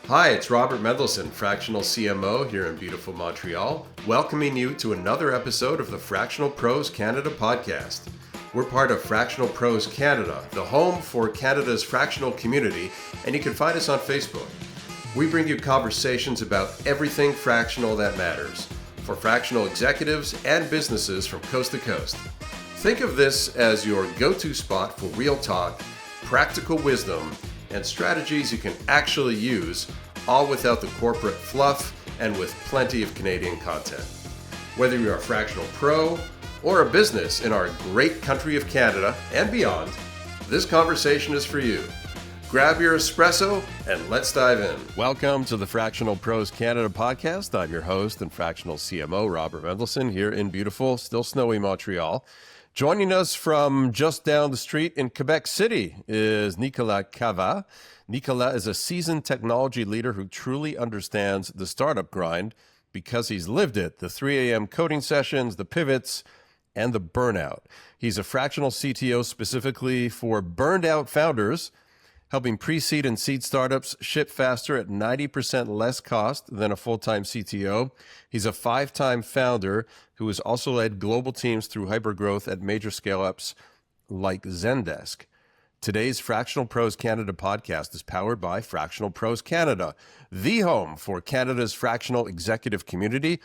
Hi, it's Robert Mendelson, Fractional CMO here in beautiful Montreal, welcoming you to another episode of the Fractional Pros Canada podcast. We're part of Fractional Pros Canada, the home for Canada's fractional community, and you can find us on Facebook. We bring you conversations about everything fractional that matters for fractional executives and businesses from coast to coast. Think of this as your go-to spot for real talk, practical wisdom, and strategies you can actually use, all without the corporate fluff and with plenty of Canadian content. Whether you're a fractional pro or a business in our great country of Canada and beyond, this conversation is for you. Grab your espresso and let's dive in. Welcome to the Fractional Pros Canada podcast. I'm your host and fractional CMO, Robert Mendelson, here in beautiful, still snowy Montreal. Joining us from just down the street in Quebec City is Nicolas Cava. Nicolas is a seasoned technology leader who truly understands the startup grind because he's lived it, the 3 a.m. coding sessions, the pivots, and the burnout. He's a fractional CTO specifically for burned out founders, helping pre-seed and seed startups ship faster at 90% less cost than a full-time CTO. He's a 5-time founder who has also led global teams through hypergrowth at major scale-ups like Zendesk. Today's Fractional Pros Canada podcast is powered by Fractional Pros Canada, the home for Canada's fractional executive community.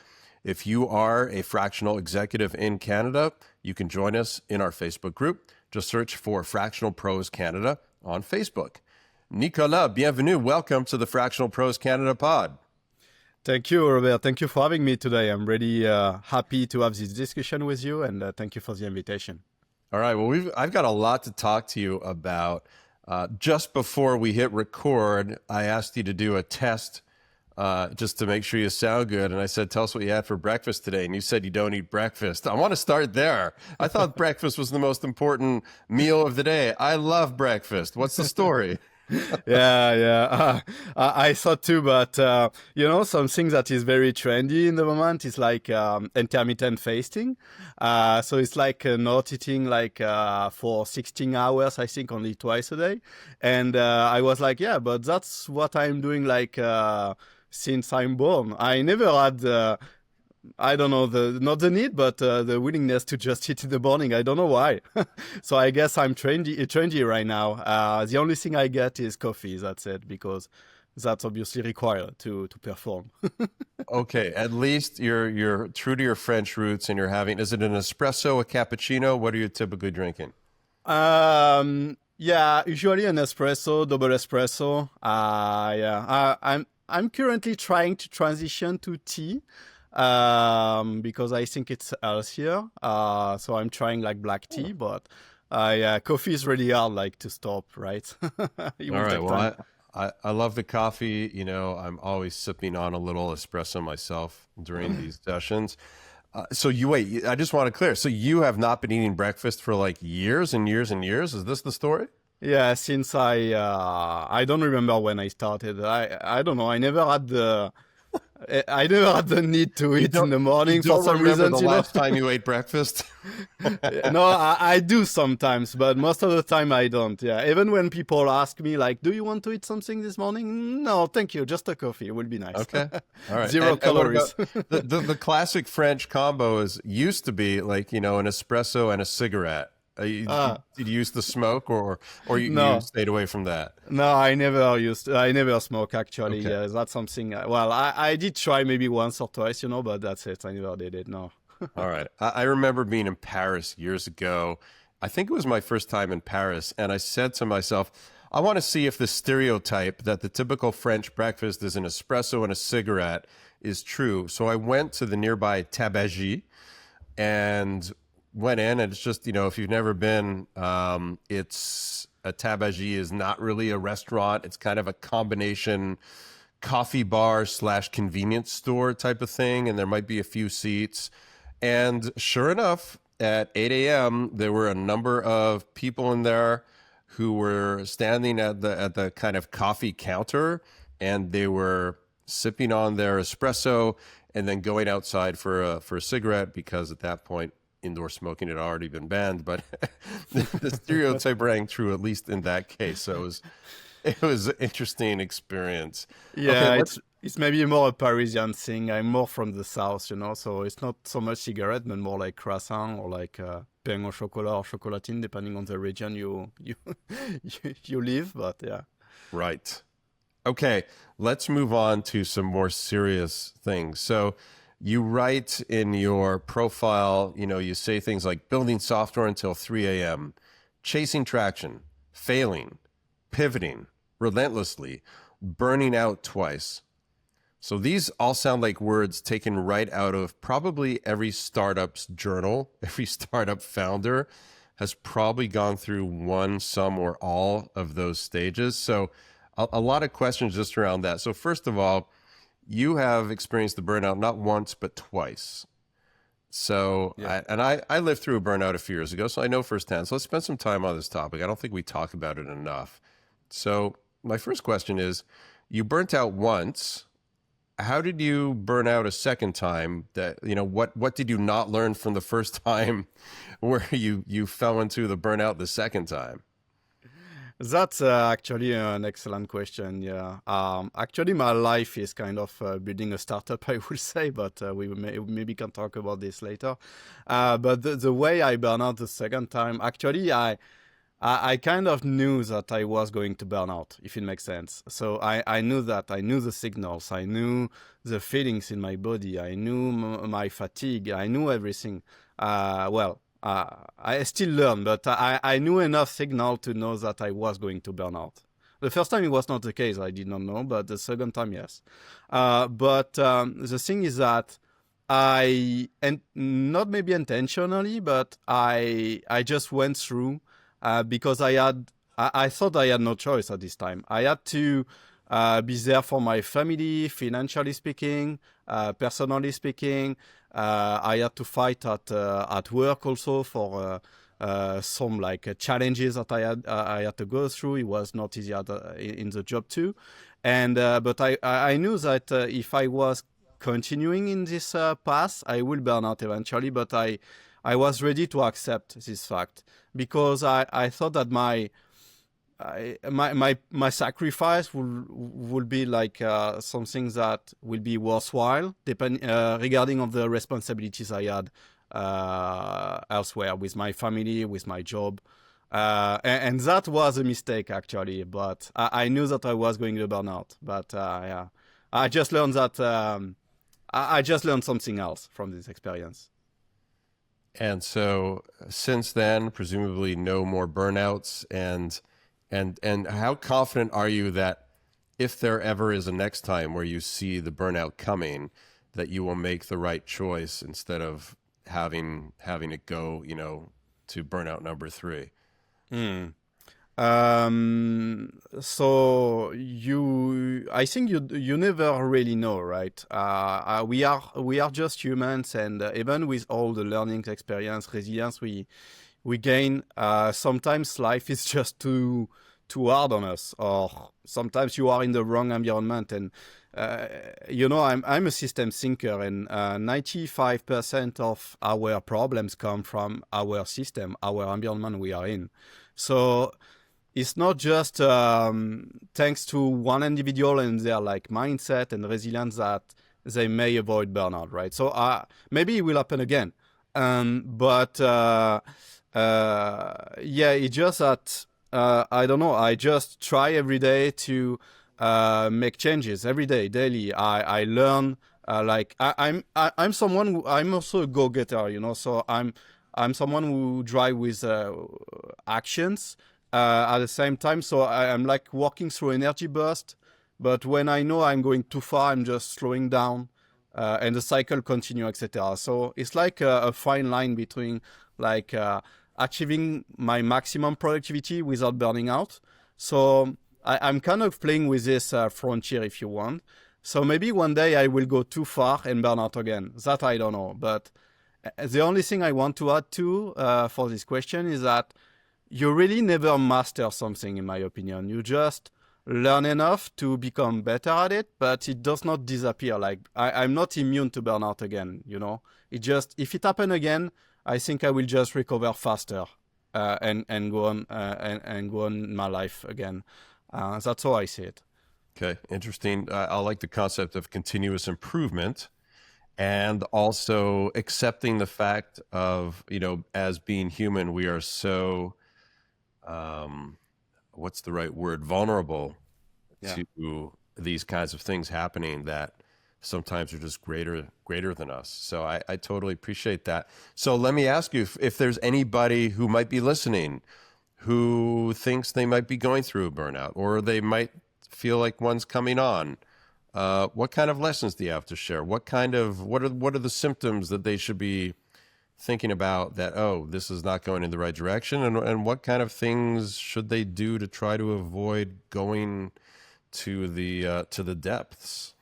If you are a fractional executive in Canada, you can join us in our Facebook group. Just search for Fractional Pros Canada on Facebook. Nicolas, bienvenue. Welcome to the Fractional Pros Canada pod. Thank you, Robert. Thank you for having me today. I'm really happy to have this discussion with you, and thank you for the invitation. All right. Well, I've got a lot to talk to you about. Just before we hit record, I asked you to do a test just to make sure you sound good. And I said, tell us what you had for breakfast today. And you said you don't eat breakfast. I want to start there. I thought breakfast was the most important meal of the day. I love breakfast. What's the story? I thought too, but something that is very trendy in the moment is like intermittent fasting. So it's like not eating for 16 hours, I think, only twice a day. And I was like, yeah, but that's what I'm doing since I'm born. I never had I don't know, not the need, but the willingness to just eat in the morning. I don't know why. So I guess I'm trendy right now. The only thing I get is coffee, that's it, because that's obviously required to perform. Okay, at least you're true to your French roots and you're having, is it an espresso, a cappuccino? What are you typically drinking? Usually an espresso, double espresso. I'm currently trying to transition to tea. Because I think it's healthier. So I'm trying black tea, but coffee is really hard to stop, right? All right. Well, I love the coffee. You know, I'm always sipping on a little espresso myself during these sessions. I just want to clear. So you have not been eating breakfast for years and years and years. Is this the story? Yeah, since I don't remember when I started. I don't know. I never had the need to eat in the morning for some reason. The last time you ate breakfast? No, I do sometimes, but most of the time I don't. Yeah, even when people ask me do you want to eat something this morning? No, thank you. Just a coffee. It would be nice. Okay, all right. Zero calories. The classic French combo used to be an espresso and a cigarette. Did you used to smoke or you stayed away from that? No, I never smoke actually. Okay. Yeah, that's something, I did try maybe once or twice, but that's it. I never did it, no. All right. I remember being in Paris years ago. I think it was my first time in Paris. And I said to myself, I want to see if the stereotype that the typical French breakfast is an espresso and a cigarette is true. So I went to the nearby Tabagie and went in, and it's just, if you've never been, it's a Tabagie is not really a restaurant. It's kind of a combination coffee bar / convenience store type of thing. And there might be a few seats. And sure enough, at 8 a.m., there were a number of people in there who were standing at the kind of coffee counter, and they were sipping on their espresso and then going outside for a cigarette, because at that point, indoor smoking had already been banned, but the stereotype rang true, at least in that case. So It was an interesting experience. Okay, Yeah, it's maybe more a Parisian thing. I'm more from the south, so it's not so much cigarette, but more like croissant or like pain au chocolat or chocolatine, depending on the region you you live. But yeah. right. Okay, let's move on to some more serious things. So you write in your profile, you say things like building software until 3 a.m., chasing traction, failing, pivoting relentlessly, burning out twice. So these all sound like words taken right out of probably every startup's journal. Every startup founder has probably gone through one, some, or all of those stages. So a lot of questions just around that. So first of all, you have experienced the burnout not once, but twice. So, Yeah. I lived through a burnout a few years ago, so I know firsthand. So let's spend some time on this topic. I don't think we talk about it enough. So my first question is, you burnt out once. How did you burn out a second time? That what did you not learn from the first time where you fell into the burnout the second time? That's actually an excellent question. Yeah. Actually, my life is kind of building a startup, I will say, but maybe can talk about this later. But the way I burn out the second time, actually, I kind of knew that I was going to burn out, if it makes sense. So I knew that. I knew the signals. I knew the feelings in my body. I knew my fatigue. I knew everything. I still learn, but I knew enough signal to know that I was going to burn out. The first time it was not the case. I did not know, but the second time, yes. But the thing is that and not maybe intentionally, but I just went through because I thought I had no choice at this time. I had to be there for my family, financially speaking, personally speaking. I had to fight at work also for some challenges that I had to go through. It was not easy in the job too, and but I knew that if I was continuing in this path, I will burn out eventually. But I was ready to accept this fact because I thought that my sacrifice will be like something that will be worthwhile, regarding of the responsibilities I had elsewhere with my family, with my job, and that was a mistake actually. But I knew that I was going to burn out. But yeah, I just learned that I just learned something else from this experience. And so since then, presumably no more burnouts. And how confident are you that if there ever is a next time where you see the burnout coming, that you will make the right choice instead of having it go, to burnout number 3? Mm. I think you never really know, right? We are just humans, and even with all the learning experience, resilience we gain, sometimes life is just too hard on us, or sometimes you are in the wrong environment. And I'm a system thinker, and 95% of our problems come from our system, our environment we are in. So it's not just thanks to one individual and their mindset and resilience that they may avoid burnout, right? So maybe it will happen again, but yeah, it's just that I don't know. I just try every day to make changes every day, daily. I learn. I'm someone. I'm also a go-getter, So I'm someone who drive with actions at the same time. So I'm like working through energy burst. But when I know I'm going too far, I'm just slowing down, and the cycle continue, etc. So it's like a fine line between achieving my maximum productivity without burning out. So I'm kind of playing with this frontier, if you want. So maybe one day I will go too far and burn out again. That I don't know. But the only thing I want to add to for this question is that you really never master something, in my opinion. You just learn enough to become better at it, but it does not disappear. I'm not immune to burnout again, It just, if it happens again, I think I will just recover faster and go on and go on my life again. That's how I see it. Okay, interesting. I like the concept of continuous improvement and also accepting the fact of, as being human, we are so, um, what's the right word, vulnerable Yeah. to these kinds of things happening that sometimes are just greater than us. So I totally appreciate that. So let me ask you if there's anybody who might be listening who thinks they might be going through a burnout or they might feel like one's coming on. What kind of lessons do you have to share? What are the symptoms that they should be thinking about that, oh, this is not going in the right direction? And what kind of things should they do to try to avoid going to the depths?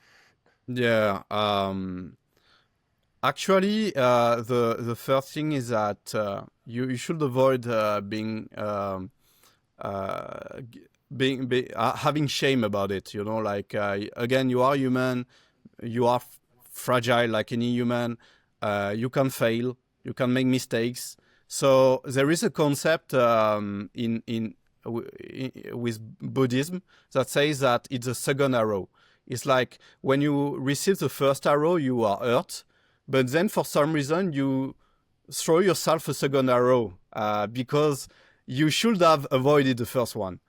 Yeah. Actually, the first thing is that you should avoid having shame about it. Like again, you are human, you are fragile like any human. You can fail, you can make mistakes. So there is a concept with Buddhism that says that it's a second arrow. It's like when you receive the first arrow, you are hurt, but then for some reason you throw yourself a second arrow because you should have avoided the first one.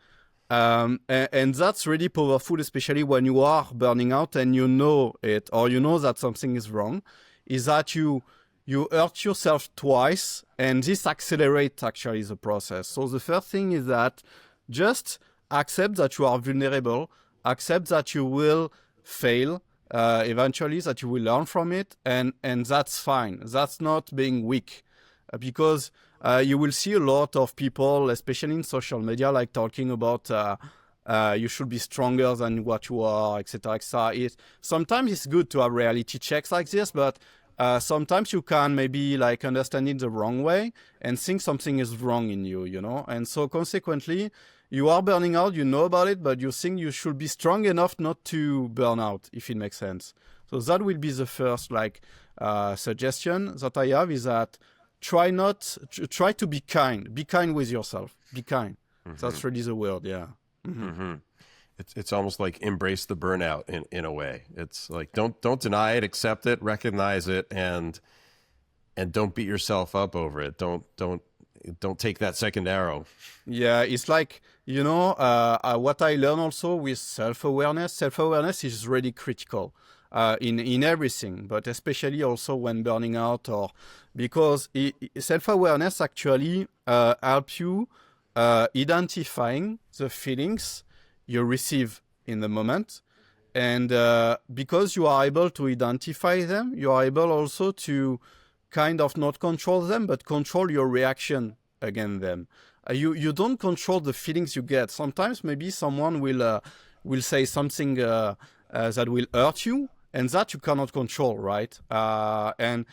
And that's really powerful, especially when you are burning out and you know it, or you know that something is wrong, is that you hurt yourself twice, and this accelerates actually the process. So the first thing is that just accept that you are vulnerable, accept that you will fail eventually, that you will learn from it, and that's fine. That's not being weak, because you will see a lot of people, especially in social media, like talking about you should be stronger than what you are, etc., etc. Sometimes it's good to have reality checks like this, but sometimes you can maybe like understand it the wrong way and think something is wrong in you, and so consequently you are burning out, you know about it, but you think you should be strong enough not to burn out, if it makes sense. So that will be the first suggestion that I have, is that try to be kind with yourself, be kind. Mm-hmm. That's really the word. Yeah. Mm-hmm. Mm-hmm. It's almost like embrace the burnout in a way. It's like don't deny it, accept it, recognize it, and don't beat yourself up over it. Don't take that second arrow. Yeah, it's like what I learned also with self-awareness. Self-awareness is really critical in everything, but especially also when burning out, or because self-awareness actually helps you identifying the feelings you receive in the moment, and because you are able to identify them, you are able also to kind of not control them, but control your reaction against them. You don't control the feelings you get. Sometimes maybe someone will say something that will hurt you, and that you cannot control, right? And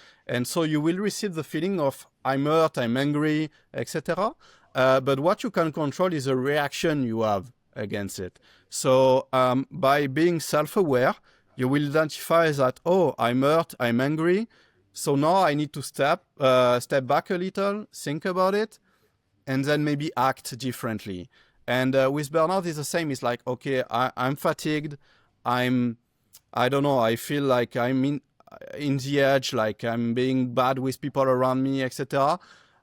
so you will receive the feeling of I'm hurt, I'm angry, etc. But what you can control is the reaction you have against it. So by being self-aware, you will identify that, oh, I'm hurt, I'm angry. So now I need to step back a little, think about it, and then maybe act differently. And with burnout, it's the same. It's like, okay, I'm fatigued. I don't know. I feel like I'm in the edge, like I'm being bad with people around me, etc.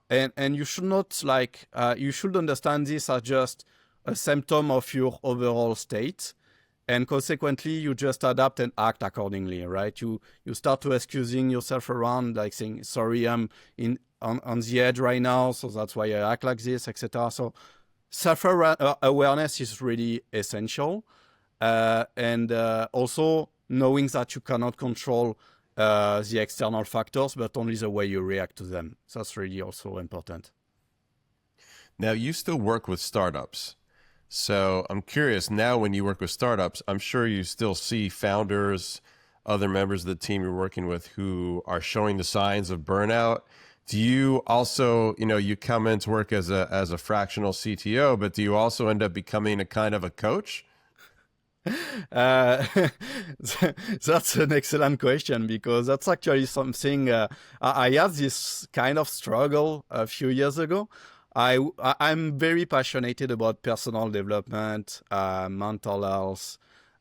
And you should not you should understand this as just a symptom of your overall state, and consequently you just adapt and act accordingly, right? You start to excusing yourself around, like saying, sorry, I'm on the edge right now, so that's why I act like this, etc. So self-awareness is really essential, and also knowing that you cannot control the external factors, but only the way you react to them. That's really also important. Now, you still work with startups. So I'm curious, now when you work with startups, I'm sure you still see founders, other members of the team you're working with who are showing the signs of burnout. Do you also, you come in to work as a fractional CTO, but do you also end up becoming a kind of a coach? That's an excellent question, because that's actually something I had this kind of struggle a few years ago. I'm very passionate about personal development, mental health,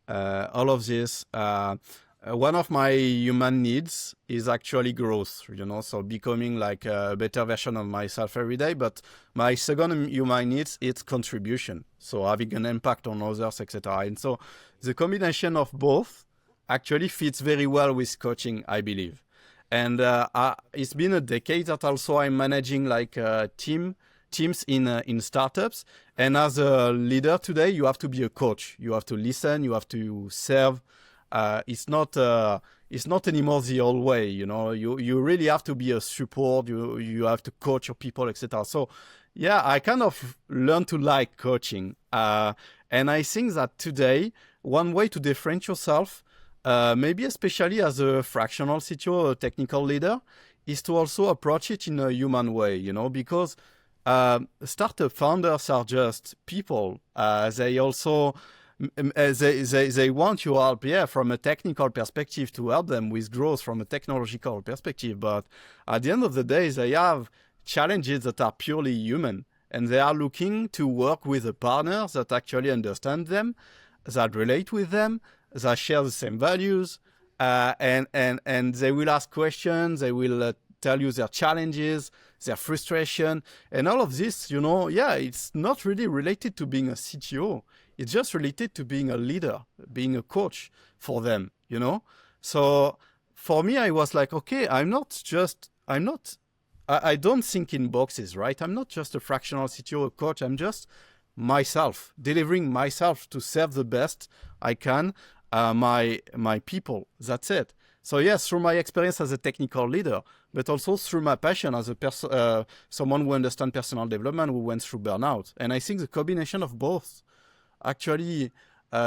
all of this. One of my human needs is actually growth, so becoming like a better version of myself every day. But my second human needs is contribution, so having an impact on others, etc. And so the combination of both actually fits very well with coaching, I believe. And it's been a decade that also I'm managing like teams in startups. And as a leader today, you have to be a coach. You have to listen. You have to serve. It's not anymore the old way. You really have to be a support. You have to coach your people, etc. So yeah, I kind of learned to like coaching. And I think that today, one way to differentiate yourself, maybe especially as a fractional CTO or technical leader, is to also approach it in a human way, because startup founders are just people. They also they want your help, from a technical perspective, to help them with growth from a technological perspective. But at the end of the day, they have challenges that are purely human, and they are looking to work with a partner that actually understands them, that relate with them, that share the same values, and they will ask questions. They will tell you their challenges, their frustration, and all of this. It's not really related to being a CTO. It's just related to being a leader, being a coach for them. So for me, I was like, okay, I don't think in boxes, right? I'm not just a fractional CTO or coach. I'm just myself, delivering myself to serve the best I can my people. That's it. So yes, through my experience as a technical leader, but also through my passion as someone who understands personal development, who went through burnout. And I think the combination of both actually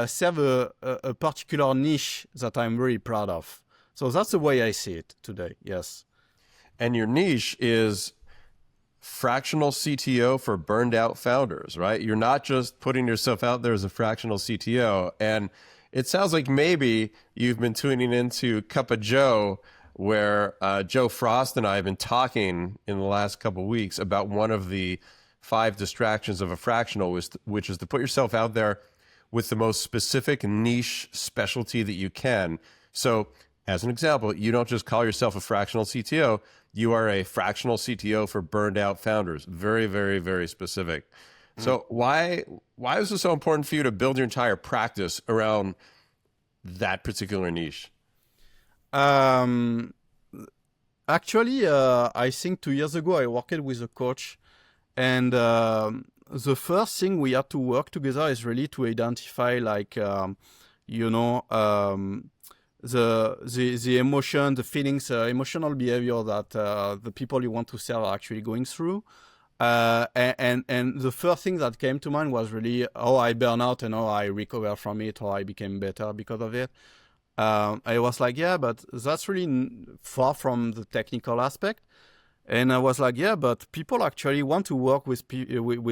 serve a particular niche that I'm very proud of. So that's the way I see it today. Yes. And your niche is fractional CTO for burned out founders, right? You're not just putting yourself out there as a fractional CTO. And it sounds like maybe you've been tuning into Cup of Joe, where Joe Frost and I have been talking in the last couple of weeks about one of the 5 distractions of a fractional, which is to put yourself out there with the most specific niche specialty that you can. So as an example, you don't just call yourself a fractional CTO. You are a fractional CTO for burned out founders. Very, very, very specific. So why is it so important for you to build your entire practice around that particular niche? Actually, I think 2 years ago, I worked with a coach, and the first thing we had to work together is really to identify, like, the emotion, the feelings, emotional behavior that the people you want to serve are actually going through. And the first thing that came to mind was really how I burn out and how I recover from it, how I became better because of it. I was like, yeah, but that's really far from the technical aspect. And I was like, yeah, but people actually want to work with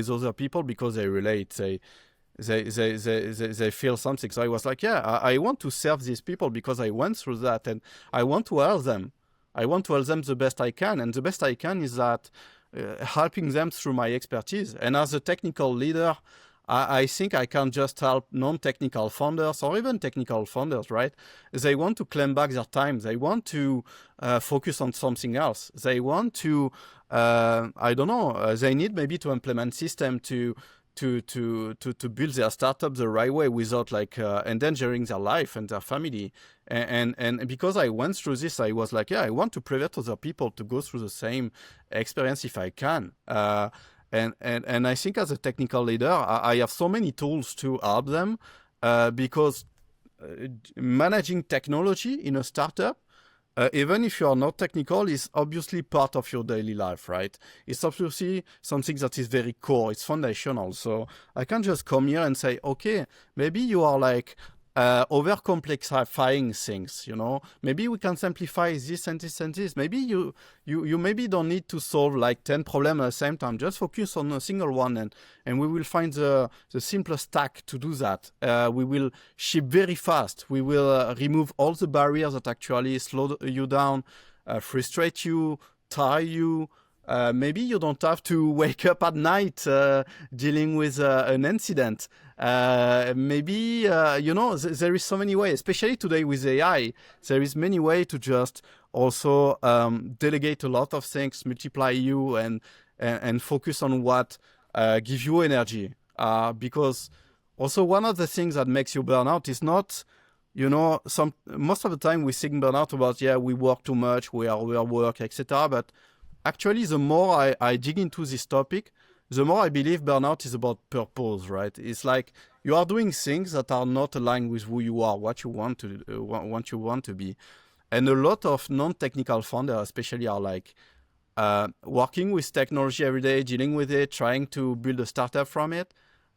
other people because they relate. They feel something. So I was like, yeah, I want to serve these people because I went through that, and I want to help them. I want to help them the best I can, and the best I can is that helping them through my expertise. And as a technical leader, I think I can just help non-technical founders or even technical founders, right? They want to claim back their time. They want to focus on something else. They want to, they need maybe to implement system to build their startup the right way without endangering their life and their family. And because I went through this, I was like, yeah, I want to prevent other people to go through the same experience if I can. And I think as a technical leader, I have so many tools to help them because managing technology in a startup, even if you are not technical, is obviously part of your daily life, right? It's obviously something that is very core. It's foundational. So I can't just come here and say, okay, maybe you are over-complexifying things, Maybe we can simplify this and this and this. Maybe you maybe don't need to solve 10 problems at the same time. Just focus on a single one, and we will find the simplest stack to do that. We will ship very fast. We will remove all the barriers that actually slow you down, frustrate you, tire you, maybe you don't have to wake up at night dealing with an incident. Maybe there is so many ways, especially today with AI. There is many ways to just also delegate a lot of things, multiply you, and focus on what gives you energy. Because also one of the things that makes you burn out is not, most of the time we think burnout about, we work too much, we are overwork, etc. But actually, the more I dig into this topic, the more I believe burnout is about purpose, right? It's like you are doing things that are not aligned with who you are, what you want to be. And a lot of non-technical founders especially are like working with technology every day, dealing with it, trying to build a startup from it.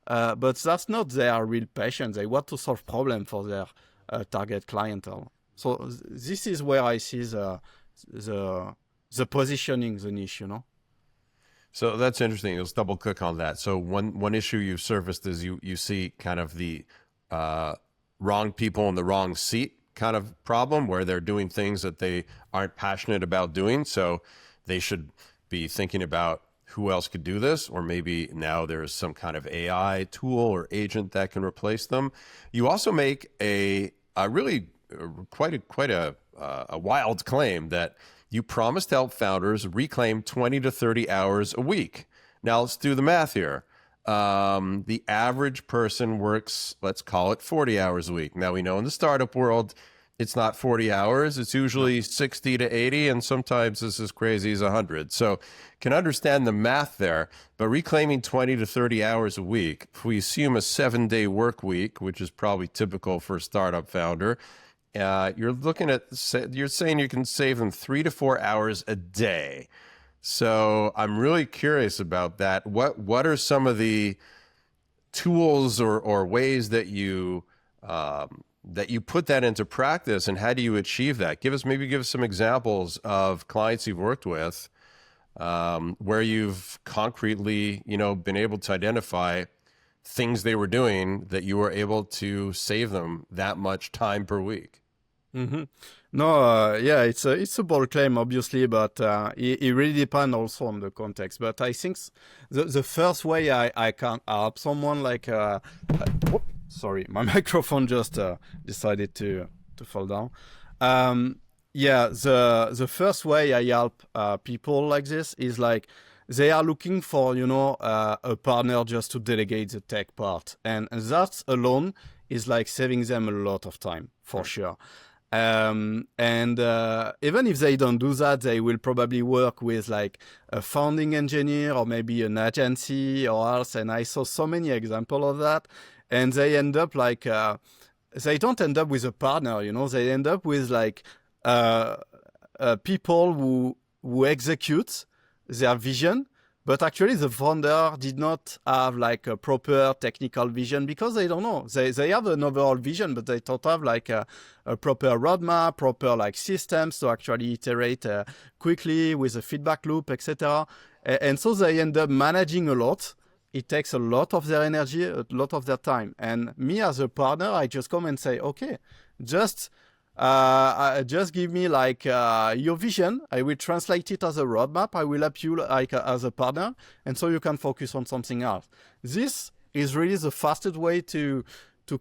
But that's not their real passion. They want to solve problems for their target clientele. So this is where I see the positioning, the niche, So that's interesting. Let's double click on that. So one issue you've surfaced is you see kind of the wrong people in the wrong seat kind of problem, where they're doing things that they aren't passionate about doing. So they should be thinking about who else could do this, or maybe now there's some kind of AI tool or agent that can replace them. You also make a really quite a wild claim that you promise to help founders reclaim 20 to 30 hours a week. Now let's do the math here. The average person works, let's call it 40 hours a week. Now we know in the startup world, it's not 40 hours. It's usually 60 to 80, and sometimes it's as crazy as 100. So can understand the math there, but reclaiming 20 to 30 hours a week, if we assume a 7-day work week, which is probably typical for a startup founder, you're saying you can save them 3 to 4 hours a day. So I'm really curious about that. What are some of the tools or ways that you put that into practice, and how do you achieve that? Give us some examples of clients you've worked with where you've concretely, been able to identify things they were doing that you were able to save them that much time per week. Mm-hmm. No, it's a bold claim, obviously, but it really depends also on the context. But I think the first way I can help someone like, sorry, my microphone just decided to fall down. The first way I help people like this is like they are looking for a partner just to delegate the tech part, and that alone is like saving them a lot of time for sure. And even if they don't do that, they will probably work with like a founding engineer or maybe an agency or else. And I saw so many examples of that. And they end up like, they don't end up with a partner, they end up with like people who execute their vision. But actually, the founder did not have like a proper technical vision because they don't know. They have an overall vision, but they don't have like a proper roadmap, proper like systems to actually iterate quickly with a feedback loop, etc. And so they end up managing a lot. It takes a lot of their energy, a lot of their time. And me as a partner, I just come and say, okay, just give me like your vision. I will translate it as a roadmap. I will help you like as a partner, and so you can focus on something else. This is really the fastest way to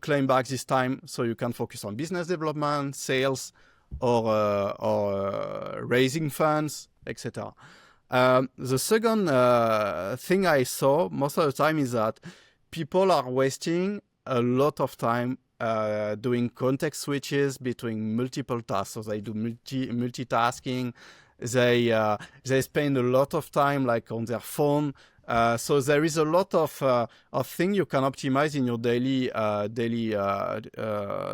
claim back this time, so you can focus on business development, sales, or raising funds, etc. The second thing I saw most of the time is that people are wasting a lot of time doing context switches between multiple tasks. So they do multitasking. They spend a lot of time like on their phone. So there is a lot of things you can optimize in your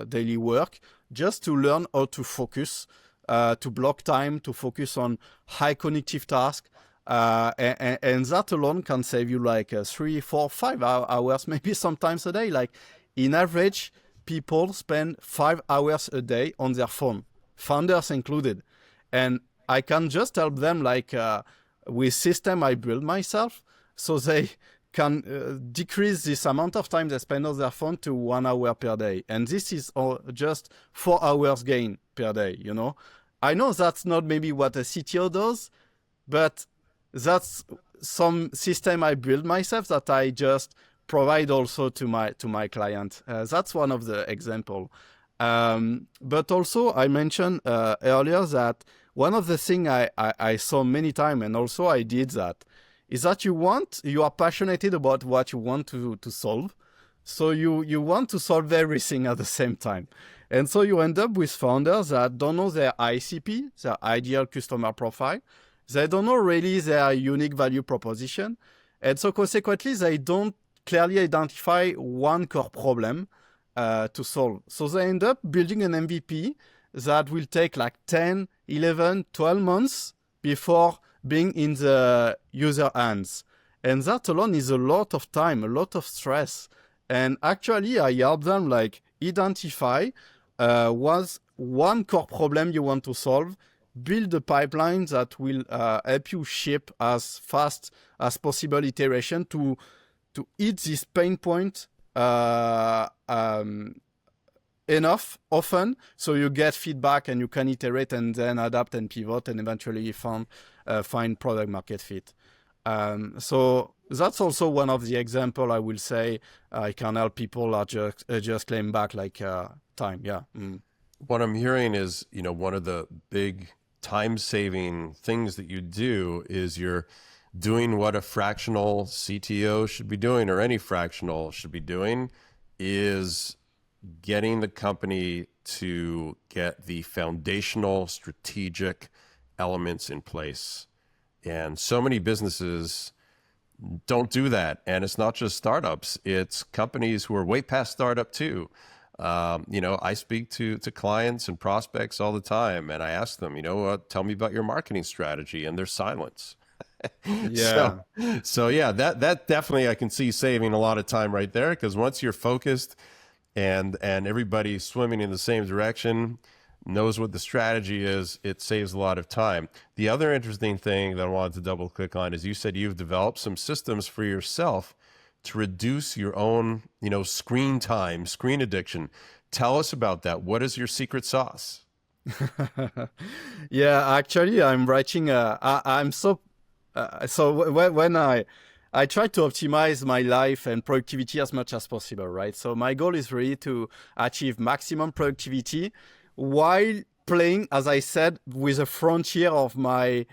daily work just to learn how to focus, to block time, to focus on high cognitive tasks. And that alone can save you like 3, 4, 5 hours, maybe sometimes a day. Like in average, people spend 5 hours a day on their phone, founders included. And I can just help them like with system I build myself, so they can decrease this amount of time they spend on their phone to 1 hour per day. And this is just 4 hours gain per day, I know that's not maybe what a CTO does, but that's some system I build myself that I just provide also to my client. That's one of the example. But also I mentioned earlier that one of the thing I saw many times, and also I did that, is that you are passionate about what you want to solve. So you want to solve everything at the same time. And so you end up with founders that don't know their ICP, their ideal customer profile. They don't know really their unique value proposition. And so consequently, they don't clearly identify one core problem to solve. So they end up building an MVP that will take like 10, 11, 12 months before being in the user hands. And that alone is a lot of time, a lot of stress. And actually, I help them like identify what's one core problem you want to solve, build a pipeline that will help you ship as fast as possible iteration to hit this pain point enough often so you get feedback and you can iterate and then adapt and pivot and eventually find product market fit. So that's also one of the example I will say I can help people just claim back like time. Yeah. What I'm hearing is, one of the big time-saving things that you do is you're doing what a fractional CTO should be doing, or any fractional should be doing, is getting the company to get the foundational strategic elements in place. And so many businesses don't do that. And it's not just startups, it's companies who are way past startup too. I speak to clients and prospects all the time, and I ask them, tell me about your marketing strategy, and there's silence. Yeah. So yeah, that definitely I can see saving a lot of time right there, because once you're focused and everybody swimming in the same direction, knows what the strategy is, it saves a lot of time. The other interesting thing that I wanted to double click on is you said you've developed some systems for yourself to reduce your own, screen time, screen addiction. Tell us about that. What is your secret sauce? Yeah, actually, I'm writing. When I try to optimize my life and productivity as much as possible, right? So my goal is really to achieve maximum productivity while playing, as I said, with the frontier of my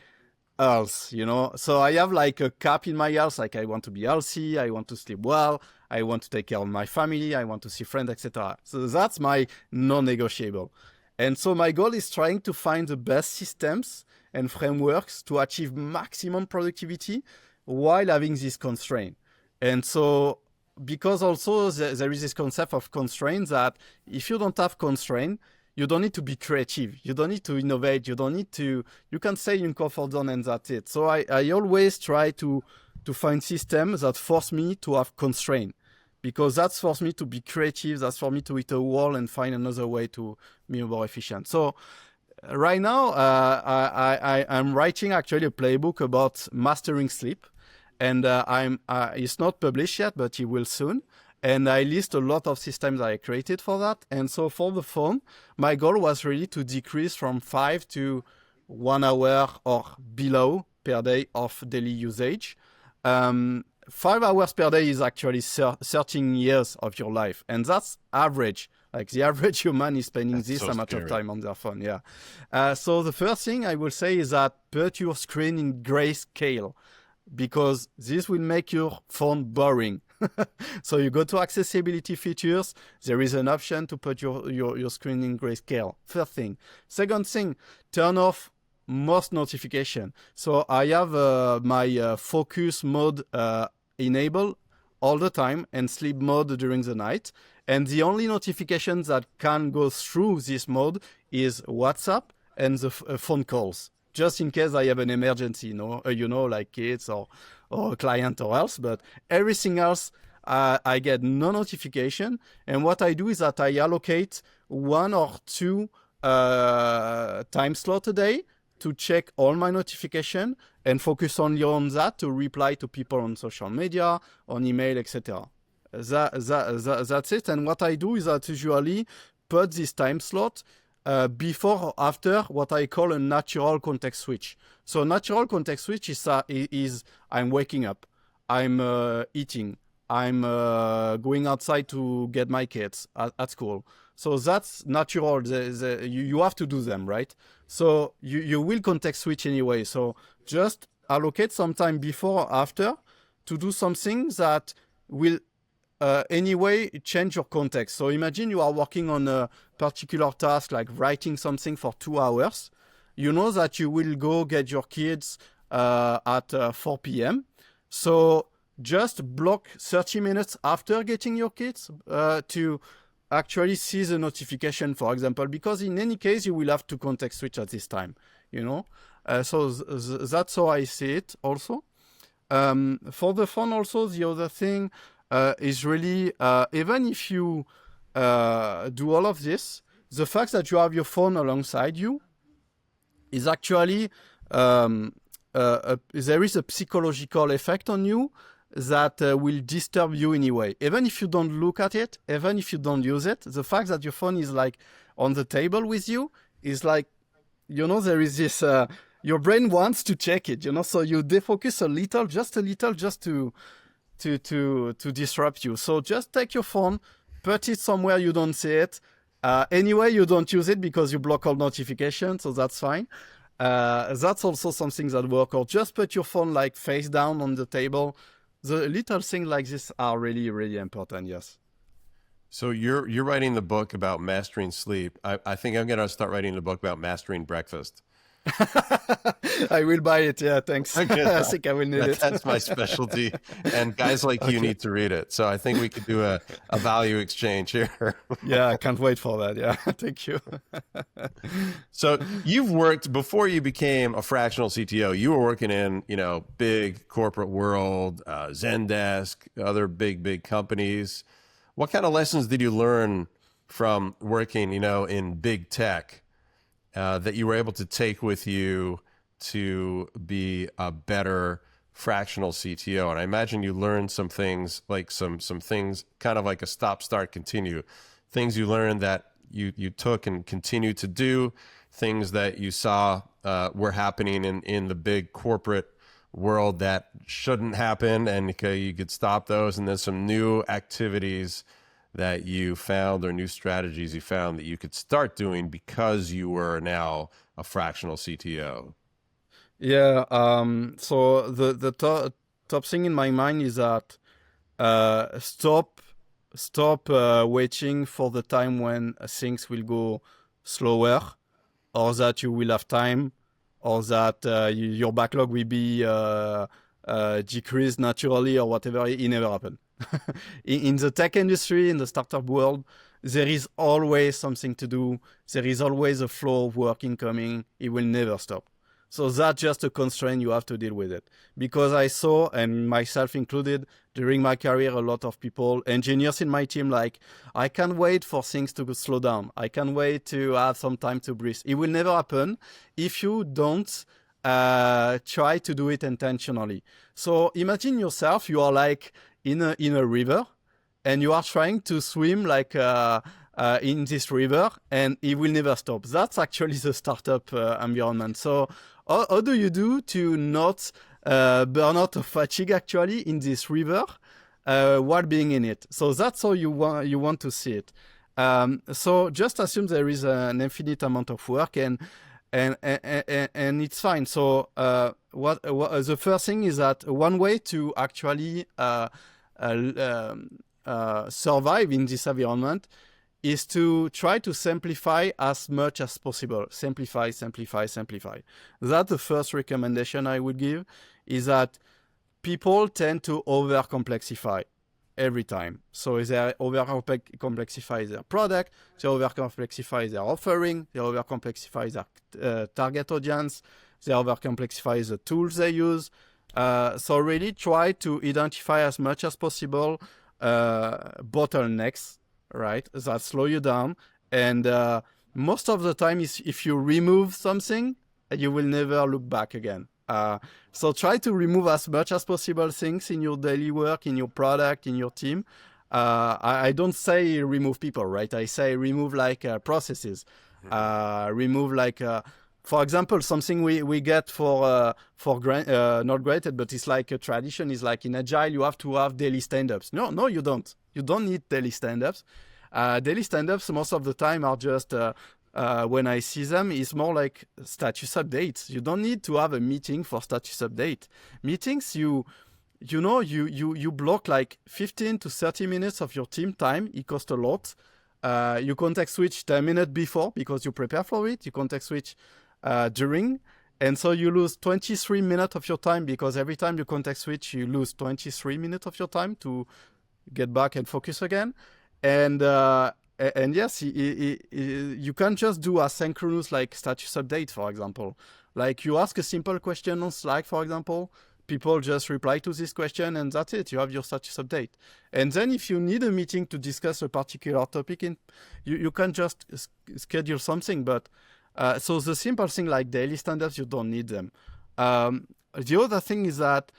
health, So I have like a cap in my health, like I want to be healthy, I want to sleep well, I want to take care of my family, I want to see friends, etc. So that's my non-negotiable. And so my goal is trying to find the best systems and frameworks to achieve maximum productivity while having this constraint. And so because also there is this concept of constraint that if you don't have constraint, you don't need to be creative. You don't need to innovate. You can stay in comfort zone and that's it. So I always try to find systems that force me to have constraint, because that's forced me to be creative. That's for me to hit a wall and find another way to be more efficient. So right now, I'm writing actually a playbook about mastering sleep. And it's not published yet, but it will soon. And I list a lot of systems I created for that. And so for the phone, my goal was really to decrease from 5 to 1 hour or below per day of daily usage. 5 hours per day is actually 13 years of your life. And that's average. Like the average human is spending this amount of time on their phone. Yeah. So the first thing I will say is that put your screen in grayscale, because this will make your phone boring. So you go to accessibility features. There is an option to put your screen in grayscale. First thing. Second thing, turn off most notification. So I have my focus mode enabled all the time and sleep mode during the night. And the only notifications that can go through this mode is WhatsApp and the phone calls, just in case I have an emergency, like kids or a client or else. But everything else, I get no notification. And what I do is that I allocate 1 or 2 time slot a day to check all my notification and focus only on that to reply to people on social media, on email, etc. That's it. And what I do is that usually put this time slot before or after what I call a natural context switch. So natural context switch is I'm waking up, I'm eating, I'm going outside to get my kids at school. So that's natural. You have to do them, right? So you will context switch anyway. So just allocate some time before or after to do something that will anyway change your context. So imagine you are working on a particular task like writing something for 2 hours. You know that you will go get your kids at 4 p.m. So just block 30 minutes after getting your kids to actually see the notification, for example, because in any case, you will have to context switch at this time, you know? That's how I see it also. For the phone also, the other thing is really, even if you do all of this, the fact that you have your phone alongside you is actually, there is a psychological effect on you that will disturb you anyway. Even if you don't look at it, even if you don't use it, the fact that your phone is like on the table with you is like, you know, there is this, your brain wants to check it, you know, so you defocus a little, just to disrupt you. So just take your phone, put it somewhere you don't see it. Anyway, you don't use it because you block all notifications, so that's fine. That's also something that works. Or just put your phone like face down on the table. The little things like this are really, really important, yes. So you're writing the book about mastering sleep. I think I'm going to start writing the book about mastering breakfast. I will buy it. Yeah, thanks. I think I will need it. That's my specialty. And guys like you need to read it. So I think we could do a value exchange here. Yeah, I can't wait for that. Yeah, thank you. So you've worked, before you became a fractional CTO, you were working in, you know, big corporate world, Zendesk, other big companies. What kind of lessons did you learn from working, you know, in big tech that you were able to take with you to be a better fractional CTO? And I imagine you learned some things, like some things, kind of like a stop, start, continue, things you learned that you took and continue to do, things that you saw were happening in the big corporate world that shouldn't happen, and you could stop those. And then some new activities that you found, or new strategies you found that you could start doing because you were now a fractional CTO. Yeah. So the top thing in my mind is that stop waiting for the time when things will go slower, or that you will have time, or that your backlog will be decreased naturally, or whatever. It never happened. In the tech industry, in the startup world, there is always something to do. There is always a flow of work incoming. It will never stop. So that's just a constraint. You have to deal with it. Because I saw, and myself included, during my career, a lot of people, engineers in my team, like, I can't wait for things to slow down. I can't wait to have some time to breathe. It will never happen if you don't try to do it intentionally. So imagine yourself, you are like in a river, and you are trying to swim like in this river, and it will never stop. That's actually the startup environment. So how do you do to not burn out of fatigue actually in this river while being in it? So that's how you want to see it. So just assume there is an infinite amount of work, and it's fine. So what the first thing is that one way to actually survive in this environment is to try to simplify as much as possible. Simplify. That's the first recommendation I would give, is that people tend to over-complexify every time. So they over-complexify their product, they over-complexify their offering, they over-complexify their target audience, they over-complexify the tools they use. So really try to identify as much as possible bottlenecks, right, that slow you down. And most of the time, if you remove something, you will never look back again. So try to remove as much as possible things in your daily work, in your product, in your team. I don't say remove people, right? I say remove like processes. remove like for example, something we get for not granted, but it's like a tradition, is like in Agile, you have to have daily stand-ups. No, you don't. You don't need daily stand-ups. Daily stand-ups most of the time are just, when I see them, is more like status updates. You don't need to have a meeting for status update. Meetings, you block like 15 to 30 minutes of your team time. It costs a lot. You context switch 10 minutes before because you prepare for it. You context switch during, and so you lose 23 minutes of your time, because every time you context switch, you lose 23 minutes of your time to get back and focus again. And yes, you can't just do asynchronous like status update, for example. Like you ask a simple question on Slack, for example, people just reply to this question, and that's it. You have your status update. And then if you need a meeting to discuss a particular topic, you can just schedule something. But so the simple thing like daily stand-ups, you don't need them. The other thing is that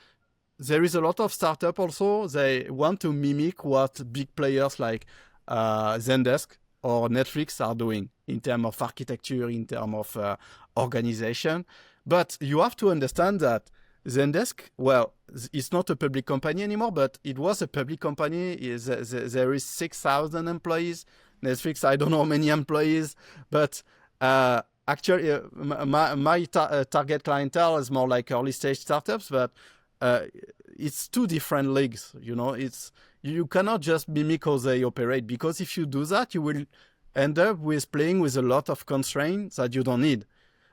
there is a lot of startup also. They want to mimic what big players like Zendesk or Netflix are doing in terms of architecture, in terms of organization. But you have to understand that Zendesk, well, it's not a public company anymore, but it was a public company. There is 6,000 employees. Netflix, I don't know how many employees, but actually my target clientele is more like early stage startups, but it's two different leagues. You cannot just mimic how they operate, because if you do that, you will end up with playing with a lot of constraints that you don't need.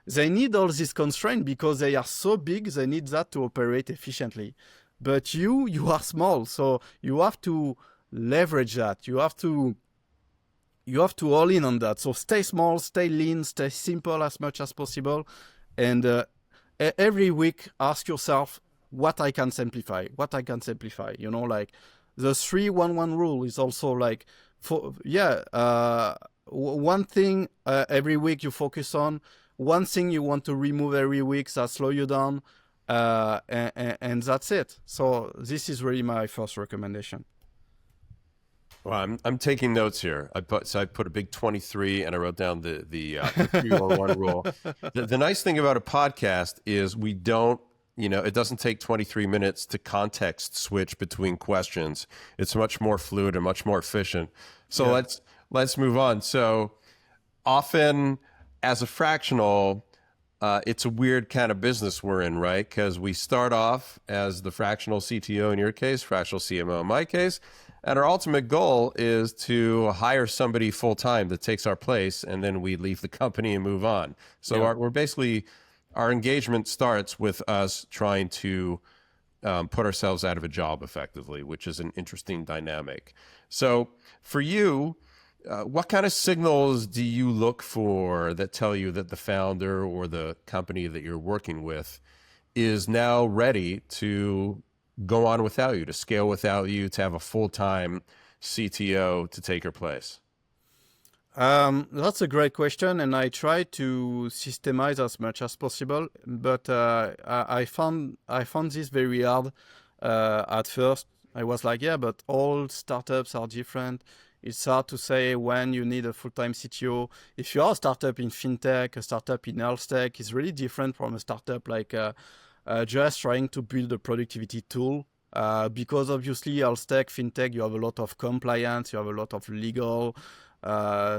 They need all these constraints because they are so big, they need that to operate efficiently. But you are small, so you have to leverage that. You have to all in on that. So stay small, stay lean, stay simple as much as possible. And every week, ask yourself what I can simplify. Like the 3-1-1 rule is also like, one thing every week you focus on, one thing you want to remove every week that slow you down, and that's it. So this is really my first recommendation. Well, I'm taking notes here. I put a big 23, and I wrote down the 3-1-1 rule. The nice thing about a podcast is we don't, it doesn't take 23 minutes to context switch between questions. It's much more fluid and much more efficient. So let's move on. So often as a fractional, it's a weird kind of business we're in, right? Because we start off as the fractional CTO in your case, fractional CMO in my case, and our ultimate goal is to hire somebody full time that takes our place, and then we leave the company and move on. So our engagement starts with us trying to put ourselves out of a job effectively, which is an interesting dynamic. So for you, what kind of signals do you look for that tell you that the founder or the company that you're working with is now ready to go on without you, to scale without you, to have a full-time CTO to take her place? That's a great question, and I try to systemize as much as possible, but I found this very hard at first. I was like, but all startups are different. It's hard to say when you need a full-time CTO. If you are a startup in fintech, a startup in health tech, it's really different from a startup like just trying to build a productivity tool. Because obviously health tech, fintech, you have a lot of compliance, you have a lot of legal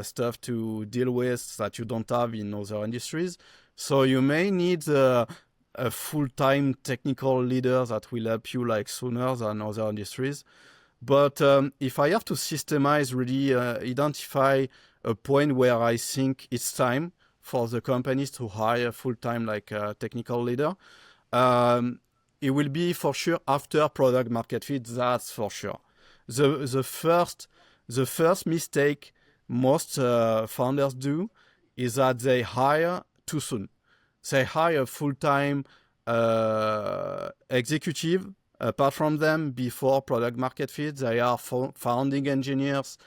stuff to deal with that you don't have in other industries. So you may need a full-time technical leader that will help you like sooner than other industries. But if I have to systemize, really identify a point where I think it's time for the companies to hire full-time like technical leader, it will be for sure after product market fit. That's for sure. The first mistake most founders do is that they hire too soon. They hire full-time executive. Apart from them, before product market fit, they are founding engineers.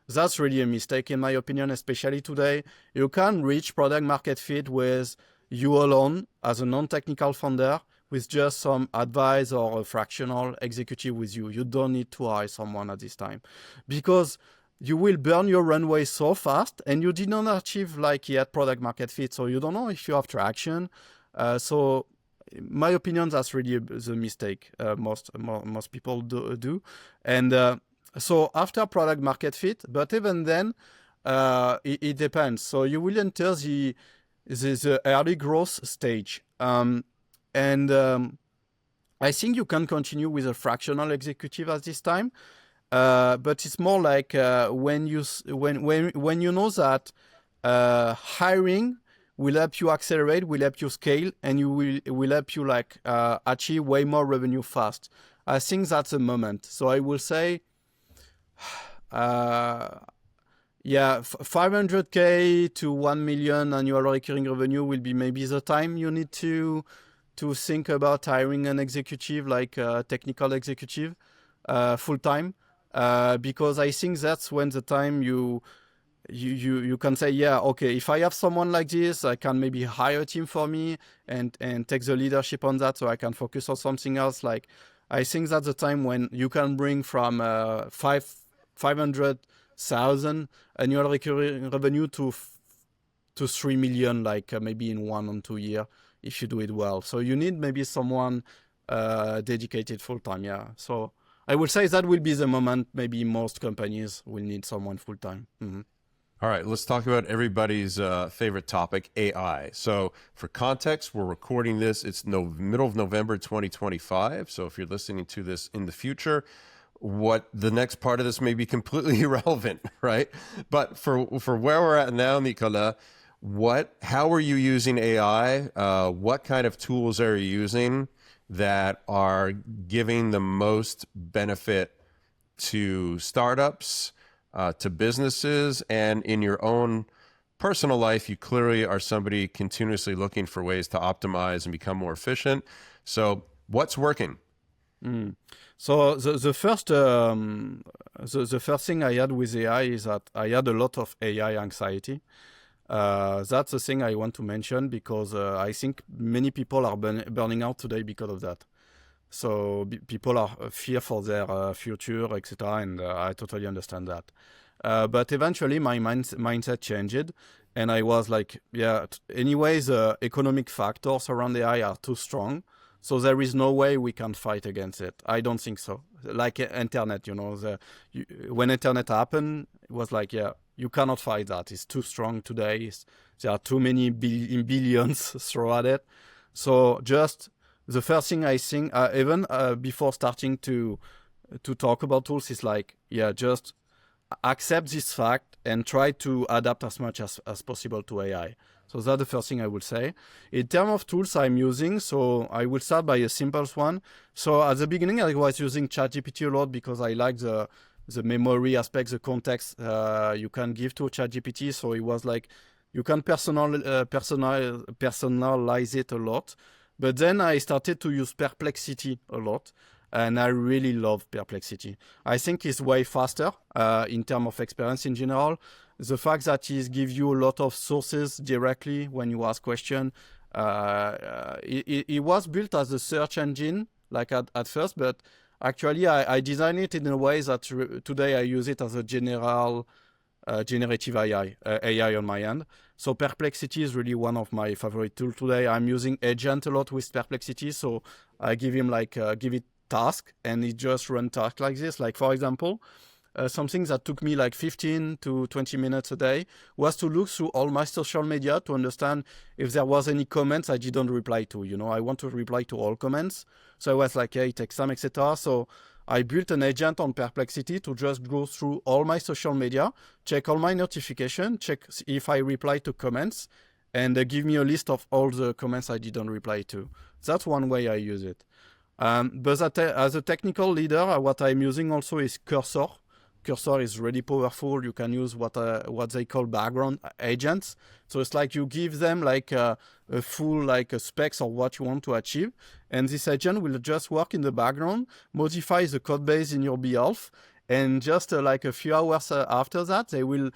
That's really a mistake in my opinion, especially today. You can reach product market fit with you alone as a non-technical founder with just some advice or a fractional executive with you. You don't need to hire someone at this time, because you will burn your runway so fast, and you did not achieve like yet product market fit. So you don't know if you have traction. So my opinion, that's really the mistake most people do. And so after product market fit, but even then, it depends. So you will enter the early growth stage. I think you can continue with a fractional executive at this time, but it's more like when you know that hiring will help you accelerate, will help you scale, and will help you like achieve way more revenue fast. I think that's the moment. So I will say, 500K to 1 million annual recurring revenue will be maybe the time you need to think about hiring an executive, like a technical executive, full time, because I think that's when the time you can say, yeah, okay, if I have someone like this, I can maybe hire a team for me and take the leadership on that, so I can focus on something else. Like, I think that's the time when you can bring from 500,000 annual recurring revenue to 3 million, like maybe in 1 or 2 years, if you do it well. So you need maybe someone dedicated full time. Yeah. So I would say that will be the moment maybe most companies will need someone full time. Mm-hmm. All right, let's talk about everybody's favorite topic, AI. So for context, we're recording this. It's middle of November 2025. So if you're listening to this in the future, what the next part of this may be completely irrelevant, right? But for where we're at now, Nicolas, how are you using AI? What kind of tools are you using that are giving the most benefit to startups, to businesses, and in your own personal life? You clearly are somebody continuously looking for ways to optimize and become more efficient. So what's working? So the first thing I had with AI is that I had a lot of AI anxiety. That's the thing I want to mention, because I think many people are burning out today because of that. So people are fear for their future, etc. And I totally understand that. But eventually my mindset changed, and I was like, anyways, the economic factors around AI are too strong. So there is no way we can fight against it. I don't think so. Like internet, when internet happened, it was like, you cannot fight that. It's too strong today. There are too many billions thrown at it. So just the first thing I think, even before starting to talk about tools, is like, just accept this fact and try to adapt as much as possible to AI. So that's the first thing I would say. In terms of tools I'm using, so I will start by a simple one. So at the beginning, I was using ChatGPT a lot because I like the memory aspect, the context you can give to ChatGPT. So it was like you can personalize it a lot. But then I started to use Perplexity a lot, and I really love Perplexity. I think it's way faster in terms of experience in general. The fact that it gives you a lot of sources directly when you ask questions. It was built as a search engine, like at first, but actually I designed it in a way that today I use it as a generative AI on my end. So Perplexity is really one of my favorite tools today. I'm using Agent a lot with Perplexity, so I give him give it task, and it just run tasks like this. Like, for example, something that took me like 15 to 20 minutes a day was to look through all my social media to understand if there was any comments I didn't reply to. I want to reply to all comments. So I was like, hey, take some, etc. So I built an agent on Perplexity to just go through all my social media, check all my notifications, check if I reply to comments, and give me a list of all the comments I didn't reply to. That's one way I use it. But as a technical leader, what I'm using also is Cursor. Cursor is really powerful. You can use what they call background agents. So it's like you give them like a full specs of what you want to achieve, and this agent will just work in the background, modify the code base in your behalf, and just like a few hours after that, they will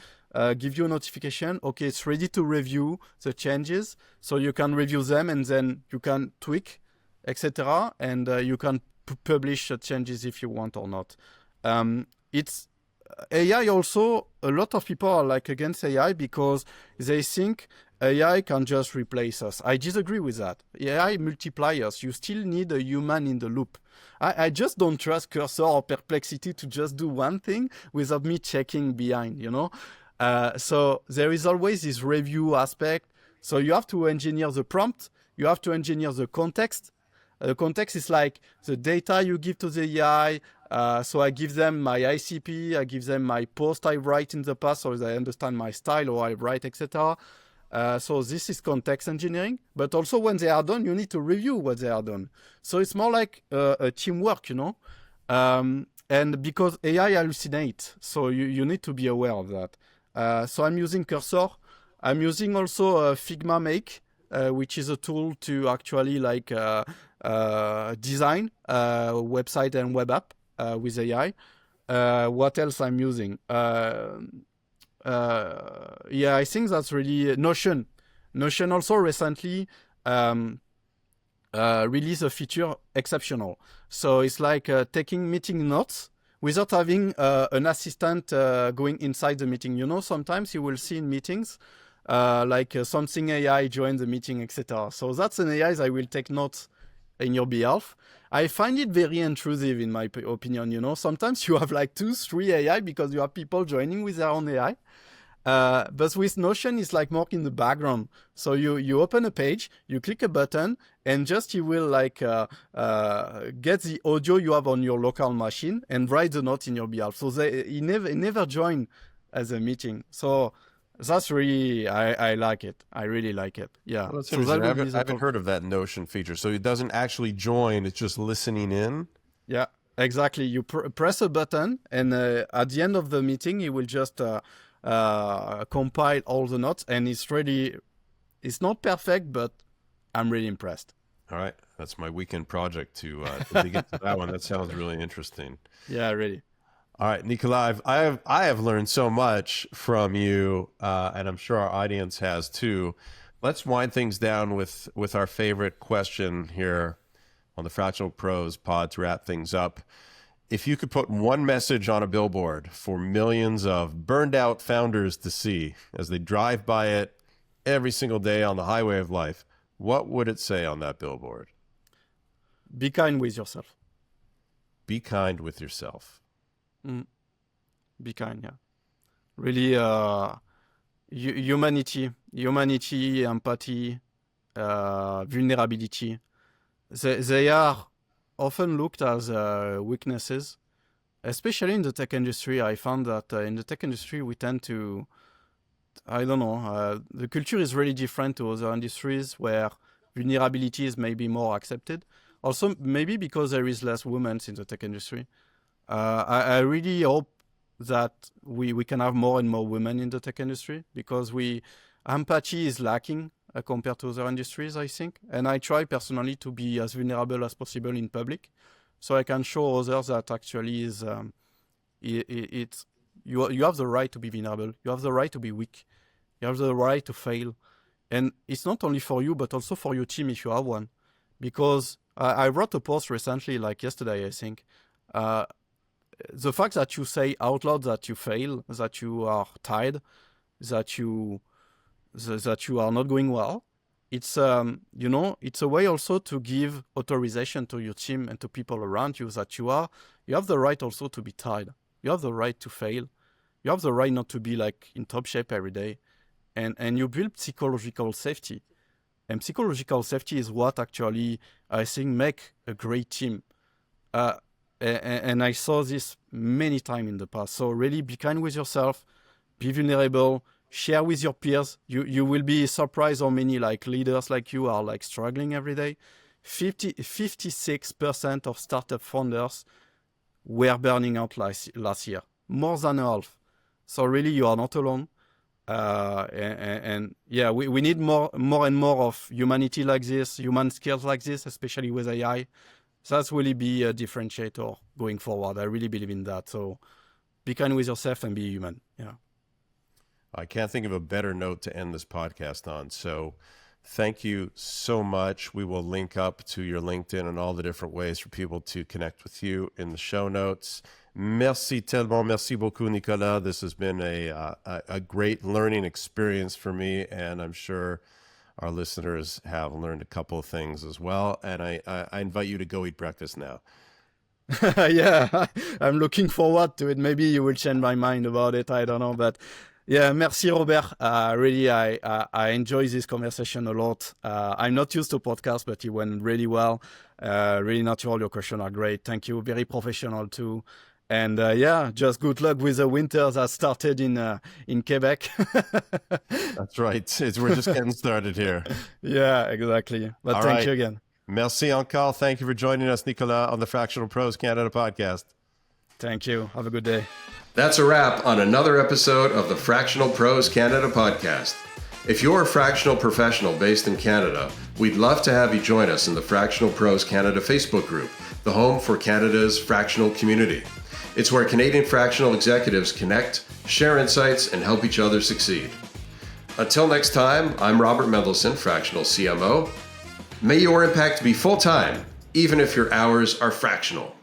give you a notification. Okay, it's ready to review the changes, so you can review them, and then you can tweak, etc. And you can publish changes if you want or not. It's AI also, a lot of people are like against AI because they think AI can just replace us. I disagree with that. AI multipliers. You still need a human in the loop. I just don't trust Cursor or Perplexity to just do one thing without me checking behind, you know? So there is always this review aspect. So you have to engineer the prompt. You have to engineer the context. The context is like the data you give to the AI. So I give them my ICP, I give them my post I write in the past so they understand my style or I write, etc. So this is context engineering. But also when they are done, you need to review what they are done. So it's more like a teamwork, you know. And because AI hallucinates, so you need to be aware of that. So I'm using Cursor. I'm using also Figma Make, which is a tool to actually like design website and web app with AI. What else I'm using? Yeah, I think that's really Notion. Notion also recently released a feature exceptional. So it's like taking meeting notes without having an assistant going inside the meeting. You know, sometimes you will see in meetings like something AI join the meeting, etc. So that's an AI that will take notes in your behalf. I find it very intrusive in my opinion, you know. Sometimes you have like 2-3 AI because you have people joining with their own AI. But with Notion, it's like more in the background. So you open a page, you click a button, and just you will like get the audio you have on your local machine and write the note in your behalf. So it never join as a meeting. So that's really, I like it. I really like it. Yeah. Well, that's So interesting. that I haven't heard of that Notion feature. So it doesn't actually join; it's just listening in. Yeah, exactly. You press a button, and at the end of the meeting, it will just compile all the notes, and it's not perfect, but I'm really impressed. All right, that's my weekend project to dig into that one. That sounds really interesting. Yeah, really. All right, Nicolas, I have learned so much from you, and I'm sure our audience has too. Let's wind things down with our favorite question here on the Fractional Pros pod to wrap things up. If you could put one message on a billboard for millions of burned out founders to see as they drive by it every single day on the highway of life, what would it say on that billboard? Be kind with yourself. Be kind with yourself. Be kind, yeah. Really, humanity, empathy, vulnerability. They are often looked as weaknesses, especially in the tech industry. I found that in the tech industry, we tend to, I don't know, the culture is really different to other industries where vulnerability is maybe more accepted. Also, maybe because there is less women in the tech industry. I really hope that we can have more and more women in the tech industry because empathy is lacking compared to other industries, I think. And I try personally to be as vulnerable as possible in public, so I can show others that actually is you have the right to be vulnerable, you have the right to be weak, you have the right to fail, and it's not only for you but also for your team if you have one. Because I wrote a post recently, like yesterday, I think. The fact that you say out loud that you fail, that you are tired, that you are not going well, it's it's a way also to give authorization to your team and to people around you that you have the right also to be tired. You have the right to fail. You have the right not to be like in top shape every day, and you build psychological safety. And psychological safety is what actually I think make a great team. And I saw this many times in the past. So really be kind with yourself, be vulnerable, share with your peers. You will be surprised how many like leaders like you are like struggling every day. 56% of startup founders were burning out last year, more than half. So really you are not alone. And yeah, we need more and more of humanity like this, human skills like this, especially with AI. So that's really be a differentiator going forward. I really believe in that. So be kind with yourself and be human. Yeah. I can't think of a better note to end this podcast on. So thank you so much. We will link up to your LinkedIn and all the different ways for people to connect with you in the show notes. Merci tellement. Merci beaucoup, Nicolas. This has been a great learning experience for me, and I'm sure our listeners have learned a couple of things as well. And I invite you to go eat breakfast now. Yeah, I'm looking forward to it. Maybe you will change my mind about it. I don't know, but yeah, merci Robert. Really, I enjoy this conversation a lot. I'm not used to podcasts, but it went really well. Really natural. Your questions are great. Thank you. Very professional too. And yeah, just good luck with the winter that started in Quebec. That's right. We're just getting started here. Yeah, exactly. But thank you again. Merci encore. Thank you for joining us, Nicolas, on the Fractional Pros Canada podcast. Thank you. Have a good day. That's a wrap on another episode of the Fractional Pros Canada podcast. If you're a fractional professional based in Canada, we'd love to have you join us in the Fractional Pros Canada Facebook group, the home for Canada's fractional community. It's where Canadian fractional executives connect, share insights, and help each other succeed. Until next time, I'm Robert Mendelson, Fractional CMO. May your impact be full-time, even if your hours are fractional.